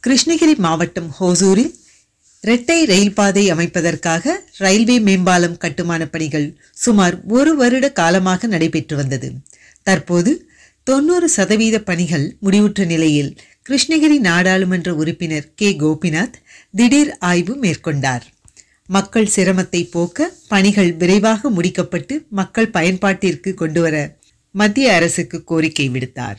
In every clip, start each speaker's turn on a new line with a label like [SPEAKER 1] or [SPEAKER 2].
[SPEAKER 1] கிருஷ்ணகிரி மாவட்டம் ஹோசூரில் இரட்டை ரயில் பாதை அமைப்பதற்காக ரயில்வே மேம்பாலம் கட்டுமான பணிகள் சுமார் 1 வருட காலமாக நடைபெற்று வந்தது. தற்போது 90% பணிகள் முடிவுற்ற நிலையில் கிருஷ்ணகிரி நாடாளுமன்ற உறுப்பினர் கே. கோபிநாத் திடீர் ஆய்வு மேற்கொண்டார். மக்கள் சிரமத்தை போக்க பணிகள் விரைவாக முடிக்கப்பட்டு மக்கள் பயன்பாட்டிற்கு கொண்டுவர மத்திய அரசுக்கு கோரிக்கை விடுத்தார்.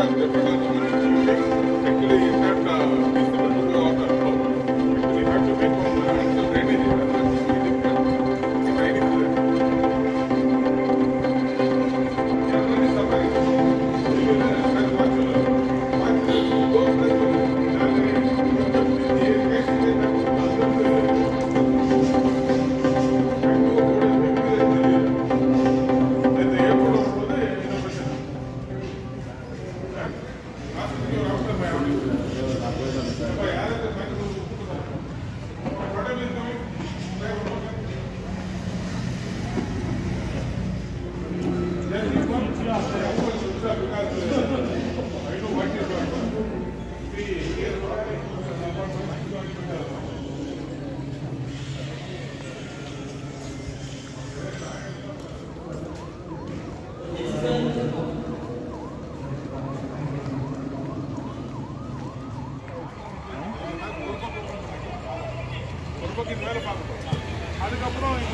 [SPEAKER 2] அதுக்கப்புறம்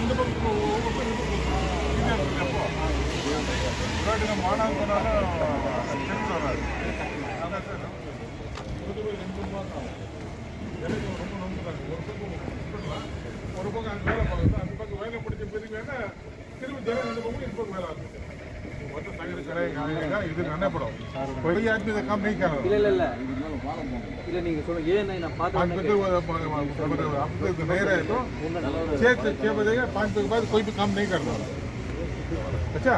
[SPEAKER 2] இந்த பக்கம் மாநாடு போனாலும் தெரிஞ்சு வராது. அதான் சார் ரொம்ப மாதம் எனக்கு ரொம்ப நம்புறாங்க. ஒரு பக்கம் அந்த வேலை பார்க்குறது, அந்த பக்கம் வேலை பிடிச்ச பிறகு வேணா திரும்ப ஜனம் இந்த பக்கம் இந்த பக்கம் வேலை ஆகுது. मतलब सागर करेगा इधर आना पड़ो कोई आदमी तो काम नहीं कर रहा
[SPEAKER 3] இல்ல இல்ல இல்ல இல்ல நீங்க சொல்லுங்க ஏன் நான் பார்த்தேன்
[SPEAKER 2] आपको तो नहीं रहे तो 6 बजे 5 बजे के बाद कोई भी काम नहीं करना. अच्छा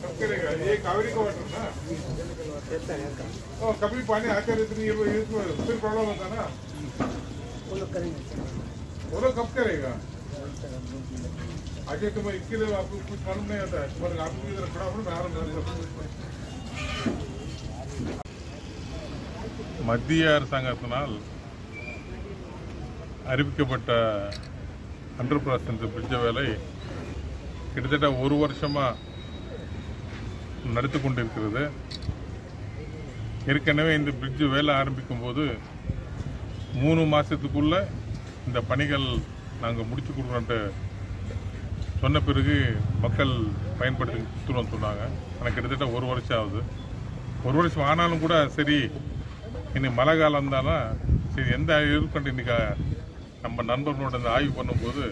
[SPEAKER 2] कब करेगा ये कावेरी का वाटर ना कभी पानी आते रहते नहीं फिर प्रॉब्लम होता ना वो लोग कब करेगा. आगे तो इसके लिए आपको कुछ मालूम नहीं आता है पर आपको इधर खड़ा हो மத்திய அரசாங்கத்தினால் அறிவிக்கப்பட்ட 100% பிரிட்ஜ் வேலை கிட்டத்தட்ட ஒரு வருஷமா நடத்தி கொண்டிருக்கிறது. ஏற்கனவே இந்த பிரிட்ஜ் வேலை ஆரம்பிக்கும் போது 3 மாசத்துக்குள்ள இந்த பணிகள் நாங்கள் முடிச்சு கொடுக்கணுன்ட்டு சொன்ன பிறகு மக்கள் பயன்படுத்தி கொடுத்துருவோம் சொன்னாங்க. ஆனால் கிட்டத்தட்ட ஒரு வருஷம் ஆகுது. ஒரு வருஷம் ஆனாலும் கூட சரி இன்னைக்கு மழை காலம் இருந்தாலும் சரி எந்த இருக்குன்ட்டு இன்றைக்கி நம்ம நண்பர்களோட அந்த ஆய்வு பண்ணும்போது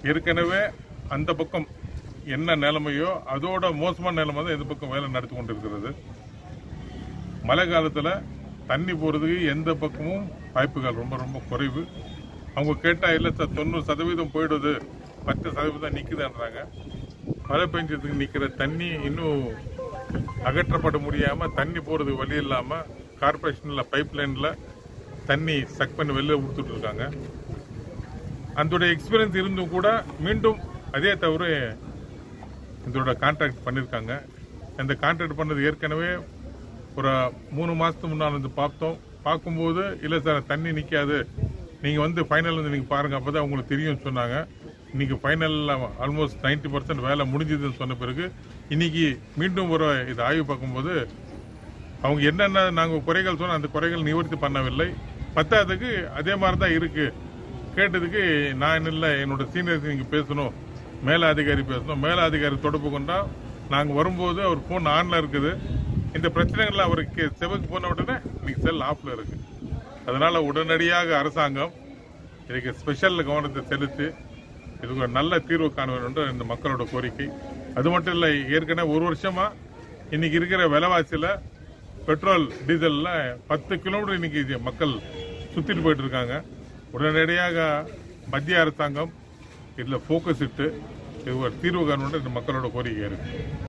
[SPEAKER 2] ஏற்கனவே அந்த பக்கம் என்ன நிலைமையோ அதோட மோசமான நிலைமை தான் இந்த பக்கம் வேலை நடத்தி கொண்டு இருக்கிறது. மழை காலத்தில் தண்ணி போகிறதுக்கு எந்த பக்கமும் வாய்ப்புகள் ரொம்ப ரொம்ப குறைவு. அவங்க கேட்டால் இல்லை சார் 90% போயிடுது 10% நிற்குதுன்றாங்க. மழை பெஞ்சதுக்கு நிற்கிற தண்ணி இன்னும் அகற்றப்பட முடியாமல் தண்ணி போகிறதுக்கு வழி இல்லாமல் கார்பரேஷனில் பைப் லைனில் தண்ணி சக் பண்ணி வெளில கொடுத்துட்டு இருக்காங்க. அதோட எக்ஸ்பீரியன்ஸ் இருந்தும் கூட மீண்டும் அதே தவிர இதோட கான்ட்ராக்ட் பண்ணியிருக்காங்க. இந்த கான்ட்ராக்ட் பண்ணது ஏற்கனவே ஒரு 3 மாதத்துக்கு முன்னால் வந்து பார்க்கும்போது இல்லை சார் தண்ணி நிற்காது நீங்கள் வந்து ஃபைனல் வந்து நீங்கள் பாருங்கள் அப்போ தான் உங்களுக்கு தெரியும்னு சொன்னாங்க. இன்னைக்கு ஃபைனலில் ஆல்மோஸ்ட் 90% வேலை முடிஞ்சதுன்னு சொன்ன பிறகு இன்னைக்கு மீண்டும் ஒரு இது ஆய்வு பார்க்கும்போது அவங்க என்னென்ன நாங்கள் குறைகள் சொன்னால் அந்த குறைகள் நிவர்த்தி பண்ணவில்லை. பத்தாவதுக்கு அதே மாதிரி தான் இருக்கு. கேட்டதுக்கு நான் இல்லை என்னோட சீனியர்ஸ் நீங்கள் பேசணும் மேலதிகாரி பேசணும். மேலதிகாரி தொடர்பு கொண்டா நாங்கள் வரும்போது அவர் ஃபோன் ஆன்ல இருக்குது. இந்த பிரச்சனைகள் அவருக்கு செவக்கு போன உடனே இன்னைக்கு செல் ஆஃப்ல இருக்கு. அதனால உடனடியாக அரசாங்கம் இதுக்கு ஸ்பெஷல் கவனத்தை செலுத்தி இதுக்கு ஒரு நல்ல தீர்வு காண வேண்டும் என்ற இந்த மக்களோட கோரிக்கை. அது மட்டும் இல்லை ஏற்கனவே ஒரு வருஷமா இன்னைக்கு இருக்கிற விலைவாசியில பெட்ரோல் டீசல்ல 10 கிலோமீட்டர் இன்னைக்கு மக்கள் சுத்திட்டு போயிட்டு இருக்காங்க. உடனடியாக மத்திய அரசாங்கம் இதுல போக்கஸ் இட்டு இது ஒரு தீர்வு காண வேண்டும் இந்த மக்களோட கோரிக்கை இருக்கு.